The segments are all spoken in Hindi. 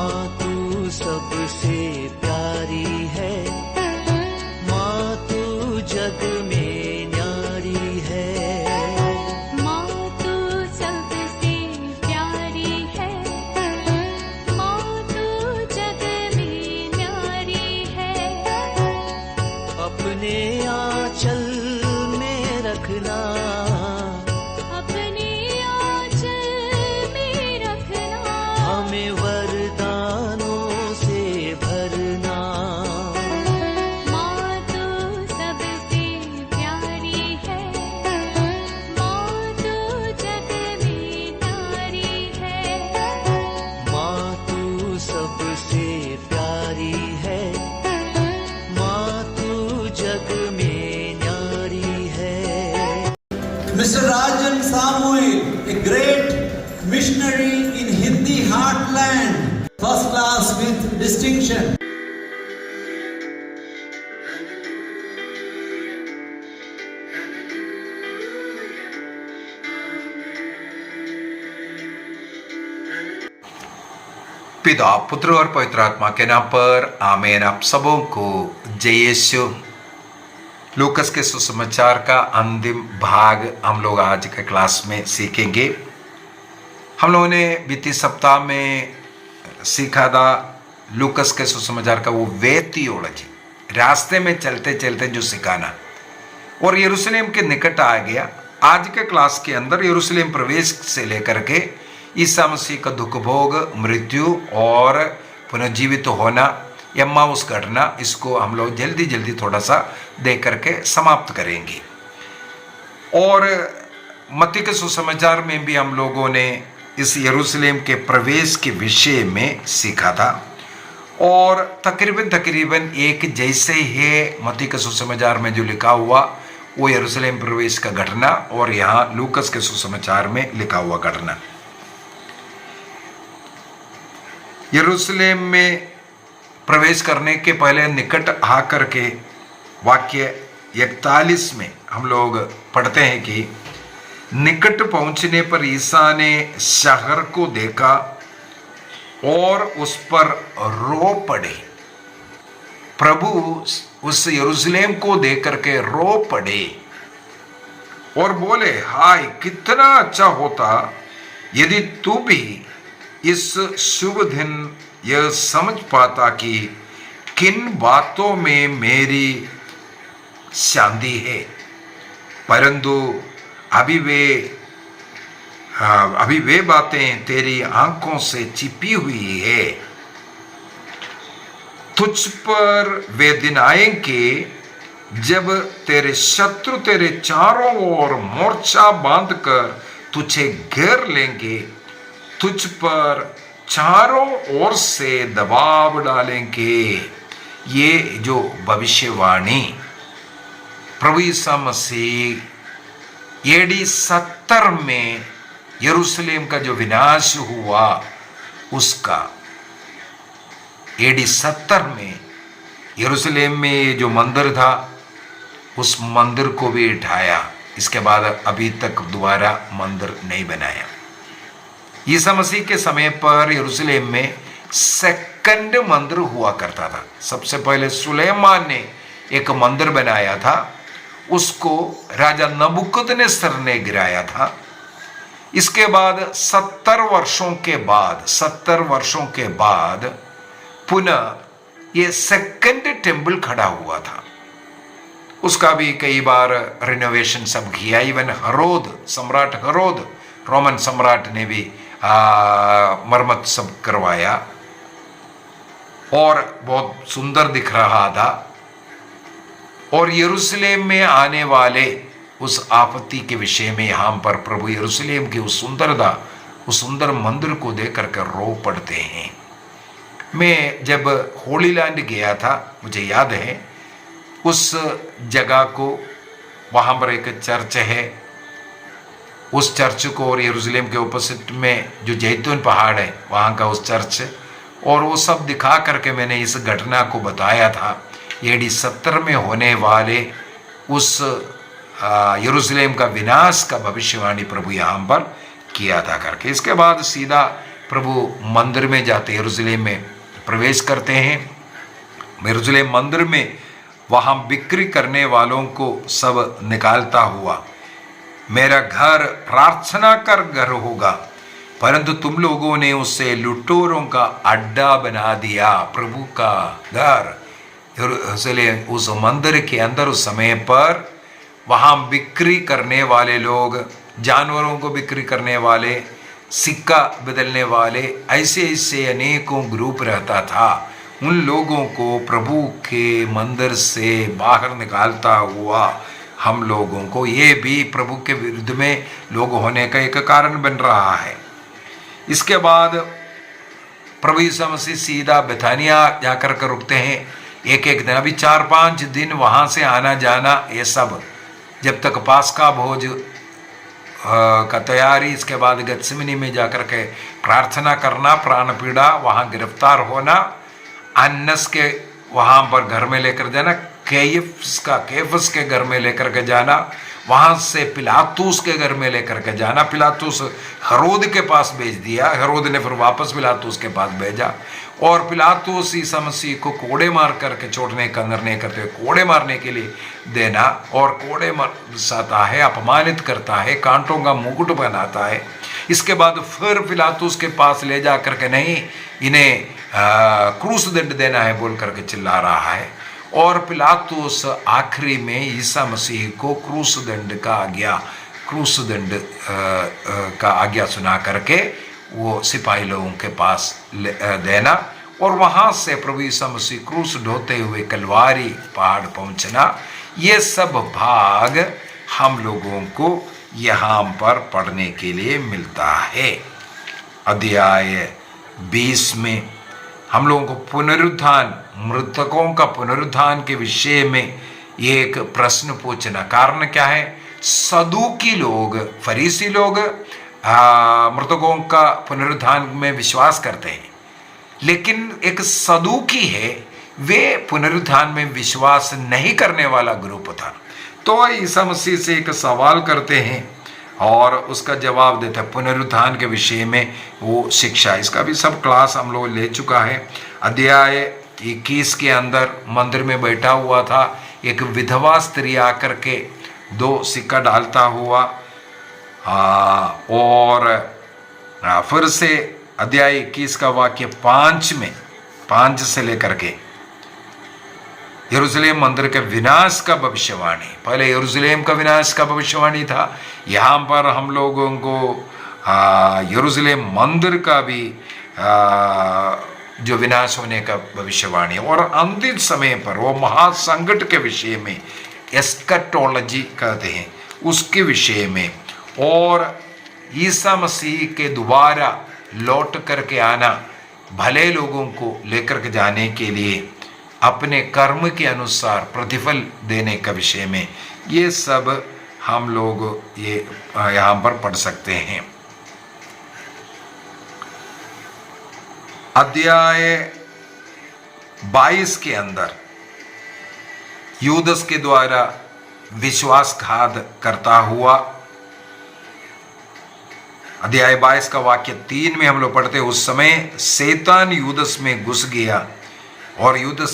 माँ तू सबसे प्यारी है, माँ तू जग में न्यारी है। माँ तू सबसे प्यारी है, माँ तू जग में न्यारी है। अपने आंचल में रखना, अपने आंचल में रखना। हमें वरदानों से भरना। माँ तू सबसे प्यारी है, माँ तू जग में न्यारी है। माँ तू सबसे प्यारी है, माँ तू जग में न्यारी है। Mr. Rajan Samuel, a great missionary in Hindi heartland, first class with distinction. पिता, पुत्र और पवित्र आत्मा के नाम पर आमीन। आप सबों को जय यीशु। लूकस के सुसमाचार का अंतिम भाग हम लोग आज के क्लास में सीखेंगे। हम लोगों ने बीते सप्ताह में सीखा था लूकस के सुसमाचार का वो वे थियोलॉजी, रास्ते में चलते चलते जो सिखाना, और यरूशलेम के निकट आ गया। आज के क्लास के अंदर यरूशलेम प्रवेश से लेकर के ईसा मसीह का दुख भोग, मृत्यु और पुनर्जीवित होना, एम्माउस घटना, इसको हम लोग जल्दी जल्दी थोड़ा सा देख करके समाप्त करेंगे। और मत्ती के सुसमाचार में भी हम लोगों ने इस यरूशलेम के प्रवेश के विषय में सीखा था, और तकरीबन एक जैसे ही मत्ती के सुसमाचार में जो लिखा हुआ वो यरूशलेम प्रवेश का घटना, और यहाँ लूकस के सुसमाचार में लिखा हुआ घटना। यरूशलेम में प्रवेश करने के पहले निकट आकर के वाक्य 41 में हम लोग पढ़ते हैं कि निकट पहुंचने पर ईसा ने शहर को देखा और उस पर रो पड़े। प्रभु उस यरूशलेम को देख करके रो पड़े और बोले, हाय कितना अच्छा होता यदि तू भी इस शुभ दिन यह समझ पाता कि किन बातों में मेरी शांति है, परंतु अभी वे बातें तेरी आंखों से छिपी हुई है। तुझ पर वे दिन आएंगे जब तेरे शत्रु तेरे चारों ओर मोर्चा बांधकर तुझे घेर लेंगे, तुझ पर चारों ओर से दबाव डालेंगे। ये जो भविष्यवाणी प्रभु ईसा मसीह AD 70 में यरूशलेम का जो विनाश हुआ उसका, AD 70 में यरूशलेम में जो मंदिर था उस मंदिर को भी ढाया। इसके बाद अभी तक दोबारा मंदिर नहीं बनाया। ईसा मसीह के समय पर यरूशलेम में सेकंड मंदिर हुआ करता था। सबसे पहले सुलेमान ने एक मंदिर बनाया था, उसको राजा नबूकदनेस्सर ने गिराया था। इसके बाद 70 वर्षों के बाद पुनः ये सेकंड टेम्पल खड़ा हुआ था। उसका भी कई बार रिनोवेशन सब किया। इवन सम्राट हेरोद, रोमन सम्राट ने भी मरम्मत सब करवाया और बहुत सुंदर दिख रहा था। और यरूशलेम में आने वाले उस आपत्ति के विषय में यहाँ पर प्रभु यरूशलेम की उस सुंदर मंदिर को देख करके रो पड़ते हैं। मैं जब होली लैंड गया था, मुझे याद है उस जगह को, वहाँ पर एक चर्च है, उस चर्च को, और यरूशलेम के ऑपोजिट में जो जैतून पहाड़ है वहाँ का उस चर्च, और वो सब दिखा करके मैंने इस घटना को बताया था। AD 70 में होने वाले उस यरूशलेम का विनाश का भविष्यवाणी प्रभु यहाँ पर किया था करके। इसके बाद सीधा प्रभु मंदिर में जाते, यरूशलेम में प्रवेश करते हैं। यरूशलेम मंदिर में वहाँ बिक्री करने वालों को सब निकालता हुआ, मेरा घर प्रार्थना कर घर होगा, परंतु तुम लोगों ने उसे लुटेरों का अड्डा बना दिया। प्रभु का घर यरूशलेम उस मंदिर के अंदर उस समय पर वहाँ बिक्री करने वाले लोग, जानवरों को बिक्री करने वाले, सिक्का बदलने वाले, ऐसे ऐसे अनेकों ग्रुप रहता था। उन लोगों को प्रभु के मंदिर से बाहर निकालता हुआ हम लोगों को, ये भी प्रभु के विरुद्ध में लोग होने का एक कारण बन रहा है। इसके बाद प्रभु यीशु मसीह सीधा बेथानिया जाकर कर रुकते हैं। एक एक दिन, अभी 4-5 दिन वहाँ से आना जाना, ये सब जब तक पास्का भोज का तैयारी, इसके बाद गत्सेमनी में जाकर के प्रार्थना करना, प्राण पीड़ा, वहाँ गिरफ्तार होना, अन्नस के वहाँ पर घर में लेकर जाना, कैफस के घर में लेकर के जाना, वहाँ से पिलातूस के घर में लेकर के जाना। पिलातूस हेरोद के पास भेज दिया, हेरोद ने फिर वापस पिलातूस के पास भेजा, और पिलातूस ईसा मसीह को कोड़े मार करके छोड़ने का निर्णय करते हुए कोड़े मारने के लिए देना, और कोड़े मारता है, अपमानित करता है, कांटों का मुकुट पहनाता है। इसके बाद फिर पिलातूस के पास ले जा करके, नहीं इन्हें क्रूस दंड देना है बोल करके चिल्ला रहा है, और पिलातूस आखिरी में ईसा मसीह को क्रूस दंड का आज्ञा सुना करके वो सिपाही लोगों के पास देना, और वहाँ से प्रभु ईसा मसीह क्रूस ढोते हुए कलवारी पहाड़ पहुँचना। ये सब भाग हम लोगों को यहाँ पर पढ़ने के लिए मिलता है। अध्याय 20 में हम लोगों को पुनरुत्थान, मृतकों का पुनरुत्थान के विषय में एक प्रश्न पूछना। कारण क्या है? सदूकी लोग, फरीसी लोग मृतकों का पुनरुत्थान में विश्वास करते हैं, लेकिन एक सदूकी है, वे पुनरुत्थान में विश्वास नहीं करने वाला ग्रुप था। तो ईसा मसीह से एक सवाल करते हैं और उसका जवाब देता है पुनरुत्थान के विषय में वो शिक्षा। इसका भी सब क्लास हम लोग ले चुका है। अध्याय 21 के अंदर मंदिर में बैठा हुआ था एक विधवा स्त्री आकर के 2 सिक्का डालता हुआ, और फिर से अध्याय 21 का वाक्य 5 से लेकर के यरूशलेम मंदिर के विनाश का भविष्यवाणी, पहले यरूशलेम का विनाश का भविष्यवाणी था, यहाँ पर हम लोगों को यरूशलेम मंदिर का भी जो विनाश होने का भविष्यवाणी, और अंतिम समय पर वो महासंकट के विषय में, एस्कटोलॉजी कहते हैं, उसके विषय में, और ईसा मसीह के दोबारा लौट करके आना, भले लोगों को लेकर के जाने के लिए अपने कर्म के अनुसार प्रतिफल देने का विषय में, ये सब हम लोग ये यहाँ पर पढ़ सकते हैं। अध्याय 22 के अंदर यूदस के द्वारा विश्वासघात करता हुआ, अध्याय 22 का वाक्य 3 में हम लोग पढ़ते, उस समय शैतान यूदस में घुस गया और यूदस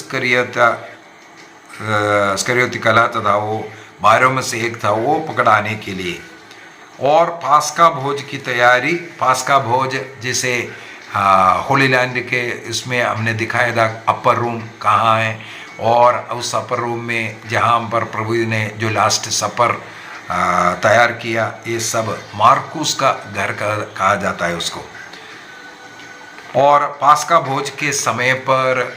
इस्करियोती कहलाता था, वो 12 में से एक था, वो पकड़ाने के लिए। और पास्का भोज की तैयारी, पास्का भोज जिसे होली लैंड के इसमें हमने दिखाया था अपर रूम कहाँ है, और उस अपर रूम में जहाँ पर प्रभु ने जो लास्ट सपर तैयार किया, ये सब मार्कुस का घर कहा जाता है उसको। और पास्का भोज के समय पर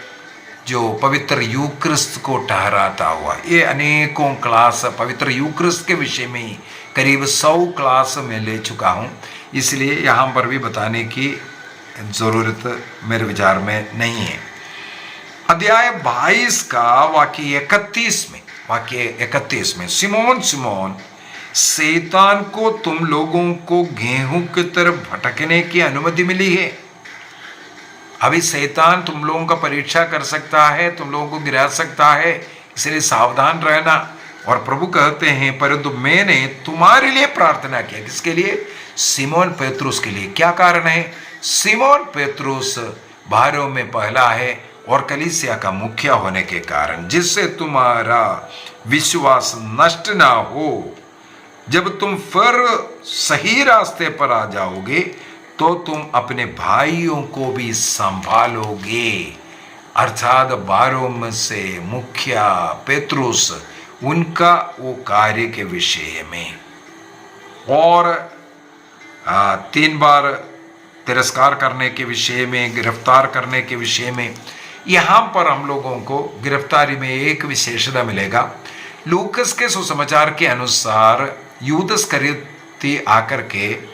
जो पवित्र यूक्रिस्त को ठहराता हुआ, ये अनेकों क्लास पवित्र यूक्रिस्त के विषय में ही करीब 100 क्लास में ले चुका हूँ, इसलिए यहाँ पर भी बताने की ज़रूरत मेरे विचार में नहीं है। अध्याय 22 का वाक्य 31 में सिमोन शैतान को तुम लोगों को गेहूं की तरफ भटकने की अनुमति मिली है। अभी शैतान तुम लोगों का परीक्षा कर सकता है, तुम लोगों को गिरा सकता है, इसलिए सावधान रहना। और प्रभु कहते हैं परंतु मैंने तुम्हारे लिए प्रार्थना किया। किसके लिए? सिमोन पेत्रुस के लिए। क्या कारण है? सिमोन पेत्रुस भाइयों में पहला है और कलीसिया का मुखिया होने के कारण, जिससे तुम्हारा विश्वास नष्ट ना हो। जब तुम फिर सही रास्ते पर आ जाओगे तो तुम अपने भाइयों को भी संभालोगे। अर्थात बारों में से मुखिया पेत्रुस, उनका वो कार्य के विषय में, और 3 बार तिरस्कार करने के विषय में, गिरफ्तार करने के विषय में। यहाँ पर हम लोगों को गिरफ्तारी में एक विशेषता मिलेगा। लूकस के सुसमाचार के अनुसार यूदस करियती आकर के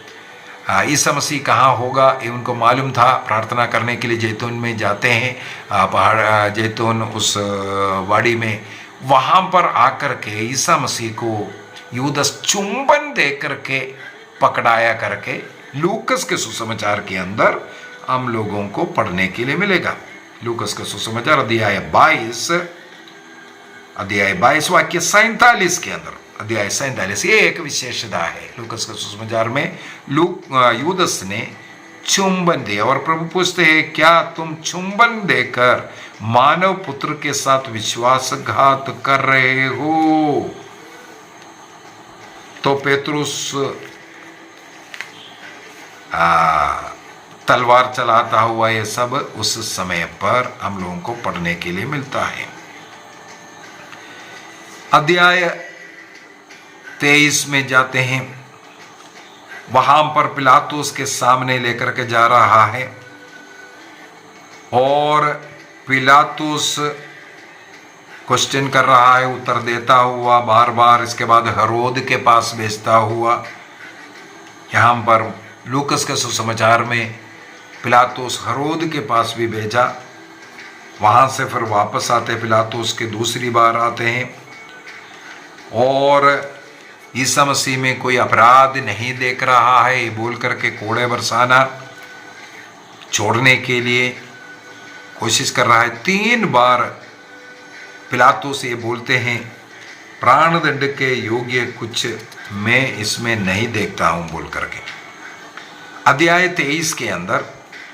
ईसा मसीह कहाँ होगा ये उनको मालूम था। प्रार्थना करने के लिए जैतून में जाते हैं, पहाड़ जैतून उस वाड़ी में, वहाँ पर आकर के ईसा मसीह को यूदस चुंबन दे करके पकड़ाया करके लूकस के सुसमाचार के अंदर हम लोगों को पढ़ने के लिए मिलेगा। लूकस का सुसमाचार अध्याय 22 वाक्य 47 के अंदर, अध्याय 47, ये एक विशेषता है लूकस के सुसमाचार में। यूदस ने चुंबन दिया और प्रभु पूछते हैं, क्या तुम चुंबन देकर मानव पुत्र के साथ विश्वासघात कर रहे हो? तो पेत्रुस तलवार चलाता हुआ, ये सब उस समय पर हम लोगों को पढ़ने के लिए मिलता है। अध्याय 23 में जाते हैं, वहां पर पिलातुस के सामने लेकर के जा रहा है और पिलातुस क्वेश्चन कर रहा है, उत्तर देता हुआ बार बार। इसके बाद हेरोद के पास भेजता हुआ। यहाँ पर लूकस के सुसमाचार में पिलातुस हेरोद के पास भी भेजा, वहाँ से फिर वापस आते पिलातुस के दूसरी बार आते हैं और ईसा मसीह में कोई अपराध नहीं देख रहा है ये बोल करके कोड़े बरसाना छोड़ने के लिए कोशिश कर रहा है। 3 बार पिलातुस ये बोलते हैं, प्राण दंड के योग्य कुछ मैं इसमें नहीं देखता हूं बोल करके। अध्याय 23 के अंदर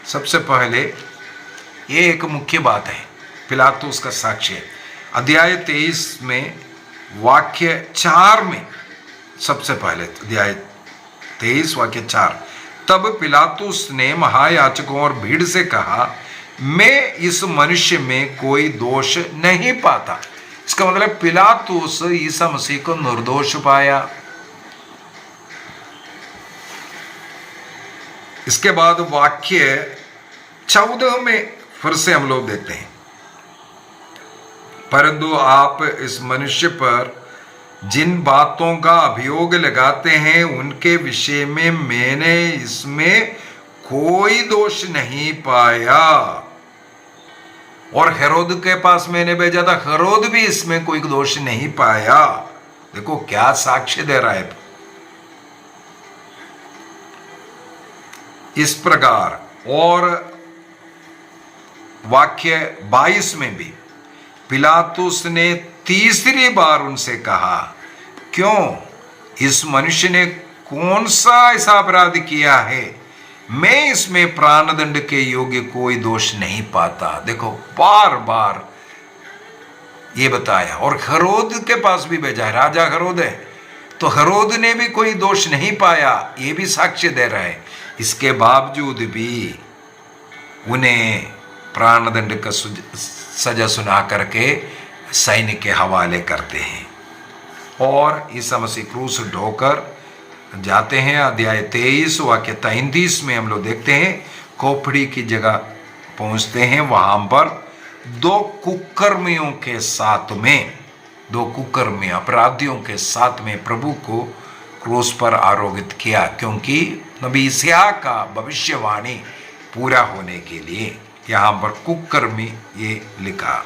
सबसे पहले ये एक मुख्य बात है, पिलातुस का साक्ष्य। अध्याय 23 में वाक्य 4 में सबसे पहले, अध्याय 23 वाक्य 4, तब पिलातुस ने महायाजकों और भीड़ से कहा, मैं इस मनुष्य में कोई दोष नहीं पाता। इसका मतलब पिलातुस ईसा मसीह को निर्दोष पाया। इसके बाद वाक्य 14 में फिर से हम लोग देखते हैं, परंतु आप इस मनुष्य पर जिन बातों का अभियोग लगाते हैं उनके विषय में मैंने इसमें कोई दोष नहीं पाया। और हेरोद के पास मैंने भेजा था, हेरोद भी इसमें कोई दोष नहीं पाया। देखो क्या साक्ष्य दे रहा है। इस प्रकार, और वाक्य 22 में भी पिलातुस ने तीसरी बार उनसे कहा, क्यों? इस मनुष्य ने कौन सा ऐसा अपराध किया है? मैं इसमें प्राणदंड के योग्य कोई दोष नहीं पाता। देखो बार बार ये बताया। और हेरोद के पास भी भेजा है, राजा हेरोद है, तो हेरोद ने भी कोई दोष नहीं पाया, ये भी साक्ष्य दे रहा है। इसके बावजूद भी उन्हें प्राणदंड का सजा सुना करके सैन्य के हवाले करते हैं और ईसा मसीह क्रूस ढोकर जाते हैं। अध्याय 23 वाक्य 33 में हम लोग देखते हैं, खोपड़ी की जगह पहुंचते हैं। वहां पर 2 कुकर्मियों के साथ में, 2 कुकर्मी अपराधियों के साथ में प्रभु को क्रूस पर आरोपित किया, क्योंकि नबी इस्हाक का भविष्यवाणी पूरा होने के लिए यहाँ पर कुकर्मी ये लिखा।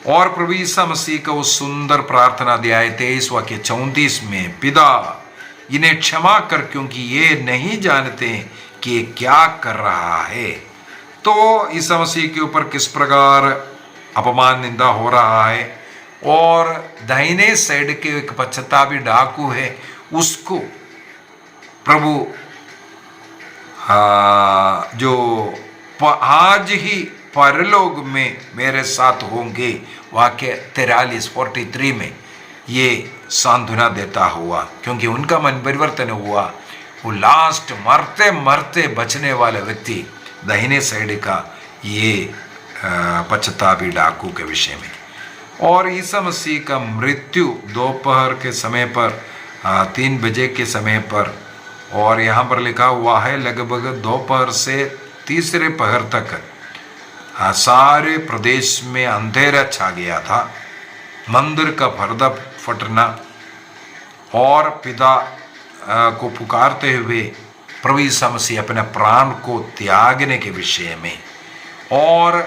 और प्रभु ईसा मसीह का उस सुंदर प्रार्थना अध्याय 23 वाक्य 34 में, पिता इन्हें क्षमा कर क्योंकि ये नहीं जानते कि ये क्या कर रहा है। तो ईसा मसीह के ऊपर किस प्रकार अपमान निंदा हो रहा है। और दाहिने साइड के एक पश्चातापी डाकू है, उसको प्रभु जो आज ही परलोक में मेरे साथ होंगे, वाक्य 43 में ये सांत्वना देता हुआ, क्योंकि उनका मन परिवर्तन हुआ। वो लास्ट मरते मरते बचने वाला व्यक्ति दाहिने साइड का ये पश्चातापी डाकू के विषय में। और ईसा मसीह का मृत्यु दोपहर के समय पर 3 बजे के समय पर, और यहाँ पर लिखा हुआ है लगभग दोपहर से तीसरे पहर तक सारे प्रदेश में अंधेरा छा गया था। मंदिर का पर्दा फटना और पिता को पुकारते हुए प्रभु यीशु मसीह अपने प्राण को त्यागने के विषय में, और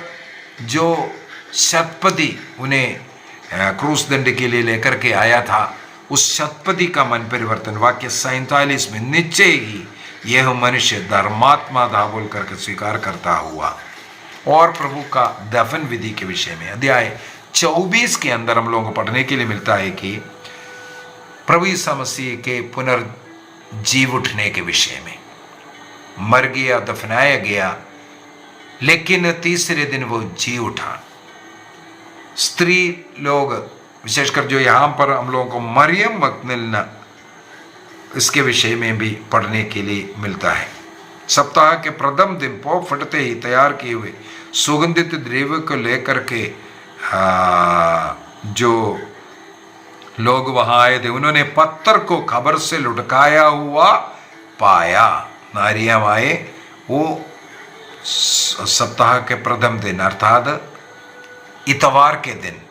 जो शतपति उन्हें क्रूस दंड के लिए लेकर के आया था, उस शतपति का मन परिवर्तन। वाक्य 47 में निश्चय ही यह मनुष्य धर्मात्मा था बोल करके स्वीकार करता हुआ। और प्रभु का दफन विधि के विषय में अध्याय 24 के अंदर हम लोगों को पढ़ने के लिए मिलता है कि प्रभु यीशु मसीह के पुनर्जीव उठने के विषय में। मर गया, दफनाया गया, लेकिन तीसरे दिन वो जी उठा। स्त्री लोग, विशेषकर जो यहाँ पर हम लोगों को मरियम मगदलीना, इसके विषय में भी पढ़ने के लिए मिलता है। सप्ताह के प्रथम दिन पौ फटते ही तैयार किए हुए सुगंधित द्रव्य को लेकर के जो लोग वहां आए थे, उन्होंने पत्थर को खबर से लुढ़काया हुआ पाया। नारियां आए, वो सप्ताह के प्रथम दिन अर्थात इतवार के दिन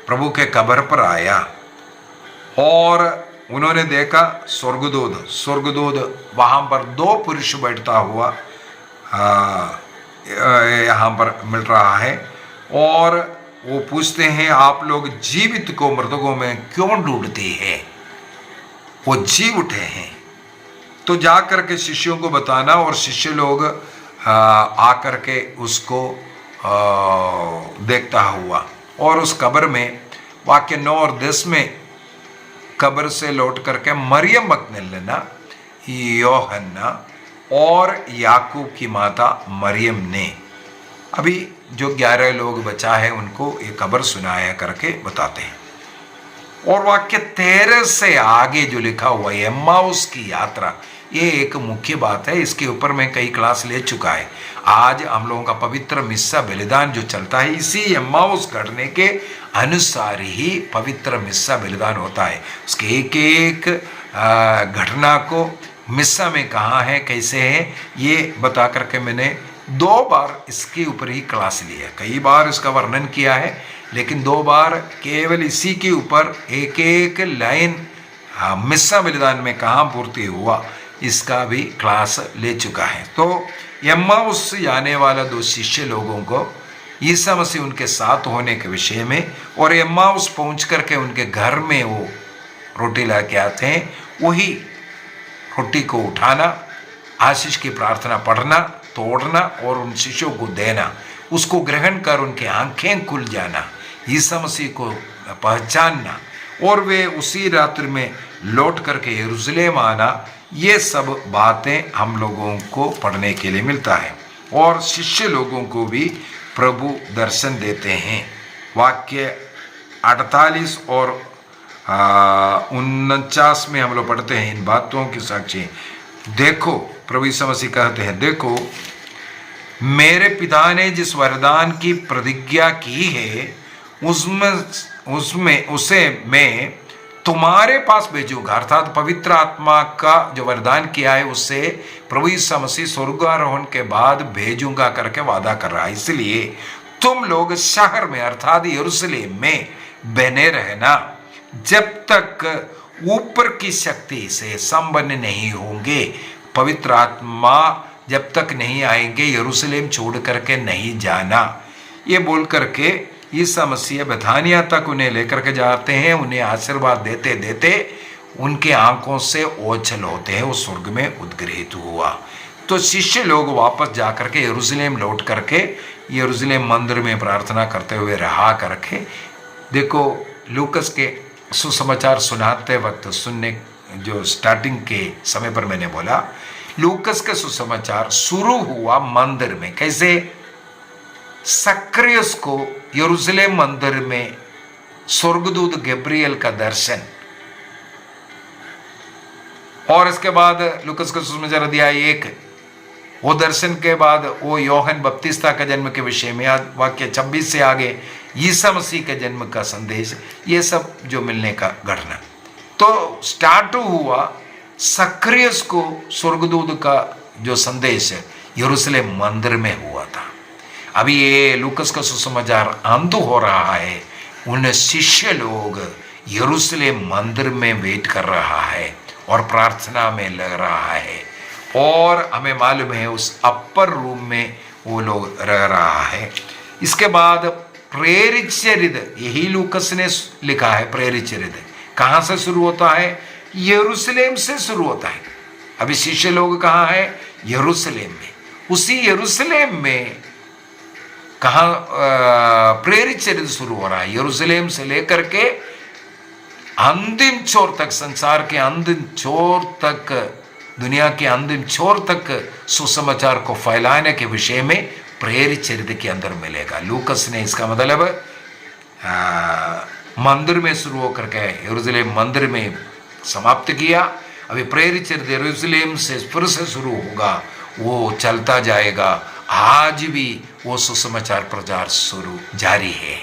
प्रभु के कब्र पर आया, और उन्होंने देखा स्वर्गदूत वहां पर 2 पुरुष बैठता हुआ यहाँ पर मिल रहा है। और वो पूछते हैं, आप लोग जीवित को मृतकों में क्यों ढूंढते हैं? वो जी उठे हैं। तो जा करके शिष्यों को बताना, और शिष्य लोग आकर के उसको देखता हुआ, और उस कब्र में वाक्य 9 और 10 में कब्र से लौट करके मरियम मगदलीना, योहन्ना और याकूब की माता मरियम ने, अभी जो 11 लोग बचा है उनको ये खबर सुनाया करके बताते हैं। और वाक्य 13 से आगे जो लिखा हुआ है एम्माउस की यात्रा, ये एक मुख्य बात है। इसके ऊपर मैं कई क्लास ले चुका है। आज हम लोगों का पवित्र मिस्सा बलिदान जो चलता है, इसी एम्माउस घटने के अनुसार ही पवित्र मिस्सा बलिदान होता है। उसके एक एक घटना को मिस्सा में कहाँ है, कैसे है, ये बता करके मैंने 2 बार इसके ऊपर ही क्लास लिया। कई बार इसका वर्णन किया है, लेकिन 2 बार केवल इसी के ऊपर एक एक लाइन मिस्सा बलिदान में कहाँ पूर्ति हुआ, इसका भी क्लास ले चुका है। तो एम्माउस जाने वाला 2 शिष्य लोगों को यीशु मसीह उनके साथ होने के विषय में, और एम्माउस पहुंच करके उनके घर में वो रोटी ला के आते हैं, वही रोटी को उठाना, आशीष की प्रार्थना पढ़ना, तोड़ना और उन शिष्यों को देना, उसको ग्रहण कर उनकी आंखें खुल जाना, यीशु मसीह को पहचानना, और वे उसी रात्रि में लौट करके यरूशलेम आना, ये सब बातें हम लोगों को पढ़ने के लिए मिलता है। और शिष्य लोगों को भी प्रभु दर्शन देते हैं। वाक्य 48 और 49 में हम लोग पढ़ते हैं इन बातों की साक्षी। देखो, प्रभु यीशु मसीह कहते हैं, देखो मेरे पिता ने जिस वरदान की प्रतिज्ञा की है उसे मैं तुम्हारे पास भेजूंगा। अर्थात पवित्र आत्मा का जो वरदान किया है उससे प्रभु यीशु मसीह स्वर्गारोहण के बाद भेजूंगा करके वादा कर रहा है। इसलिए तुम लोग शहर में अर्थात यरूशलेम में बने रहना जब तक ऊपर की शक्ति से संपन्न नहीं होंगे। पवित्र आत्मा जब तक नहीं आएंगे यरूशलेम छोड़ करके नहीं जाना। ये बोल करके यीशु मसीह बेथानिया तक उन्हें लेकर के जाते हैं। उन्हें आशीर्वाद देते देते उनके आंखों से ओझल होते हैं, वो स्वर्ग में उद्गृहित हुआ। तो शिष्य लोग वापस जा करके यरूशलेम लौट करके यरूशलेम मंदिर में प्रार्थना करते हुए रहा करके, देखो लूकस के सुसमाचार सुनाते वक्त सुनने जो स्टार्टिंग के समय पर मैंने बोला, लूकस का सुसमाचार शुरू हुआ मंदिर में। कैसे? सक्रियस को यरूशलेम मंदिर में स्वर्गदूत गैब्रियल का दर्शन, और इसके बाद लूकस का सुसमाचार अध्याय 1, वो दर्शन के बाद वो यूहन्ना बपतिस्ता का जन्म के विषय में, वाक्य 26 से आगे यीशु मसीह के जन्म का संदेश, ये सब जो मिलने का घटना। तो स्टार्ट हुआ सक्रियस को स्वर्गदूत का जो संदेश यरूशलेम मंदिर में हुआ था। अभी ये लूकस का सुसमाचार अंत हो रहा है, उन शिष्य लोग यरूशलेम मंदिर में वेट कर रहा है और प्रार्थना में लग रहा है, और हमें मालूम है उस अपर रूम में वो लोग रह रहा है। इसके बाद प्रेरित चरित्र, यही लूकस ने लिखा है। प्रेरित चरित्र कहाँ से शुरू होता है? यरूशलेम से शुरू होता है। अभी शिष्य लोग कहाँ है? यरूशलेम में। उसी यरूशलेम में कहाँ प्रेरित चरित्र शुरू हो रहा है? यरूशलेम से लेकर के अंतिम छोर तक, संसार के अंतिम छोर तक, दुनिया के अंतिम छोर तक सुसमाचार को फैलाने के विषय में प्रेरित चरित्र के अंदर मिलेगा। लूकस ने इसका मतलब मंदिर में शुरू होकर के यरूशलेम मंदिर में समाप्त किया। अभी प्रेरित चरित्र यरूशलेम से फिर से शुरू होगा, वो चलता जाएगा। आज भी वो सुसमाचार प्रचार शुरू जारी है।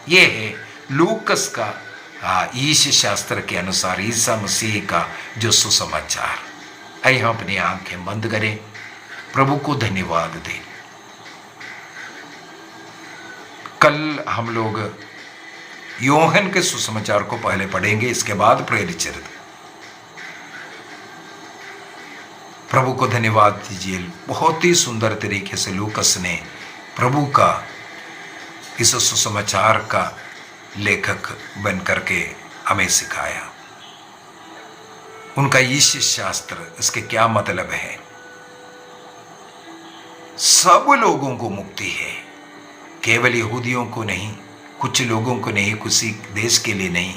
ये है लूकस का ईश शास्त्र के अनुसार ईसा मसीह का जो सुसमाचार। आइए हम अपनी आंखें बंद करें, प्रभु को धन्यवाद दें। कल हम लोग यूहन्ना के सुसमाचार को पहले पढ़ेंगे, इसके बाद प्रेरित चरित्र। प्रभु को धन्यवाद दीजिए। बहुत ही सुंदर तरीके से लूकस ने प्रभु का इस सुसमाचार का लेखक बन करके हमें सिखाया। उनका यीशु शास्त्र, इसके क्या मतलब है? सब लोगों को मुक्ति है, केवल यहूदियों को नहीं, कुछ लोगों को नहीं, किसी देश के लिए नहीं,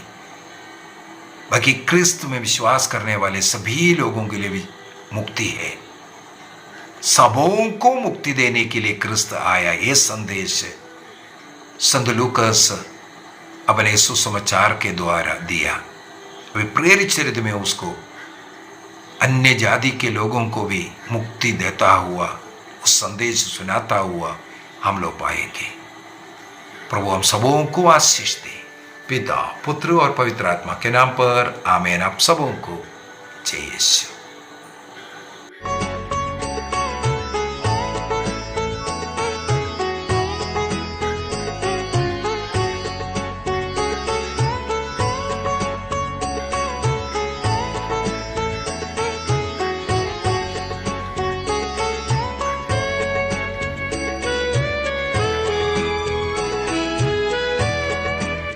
बाकी क्रिस्त में विश्वास करने वाले सभी लोगों के लिए भी मुक्ति है। सबों को मुक्ति देने के लिए क्रिस्त आया। यह संदेश संत लूकस अपने सुसमाचार के द्वारा दिया। वे प्रेरित चरित्र में उसको अन्य जाति के लोगों को भी मुक्ति देता हुआ, उस संदेश सुनाता हुआ हम लोग पाएंगे। प्रभु हम सबों को आशीष दे, पिता, पुत्र और पवित्र आत्मा के नाम पर आमीन। आप सबों को जय यीशु।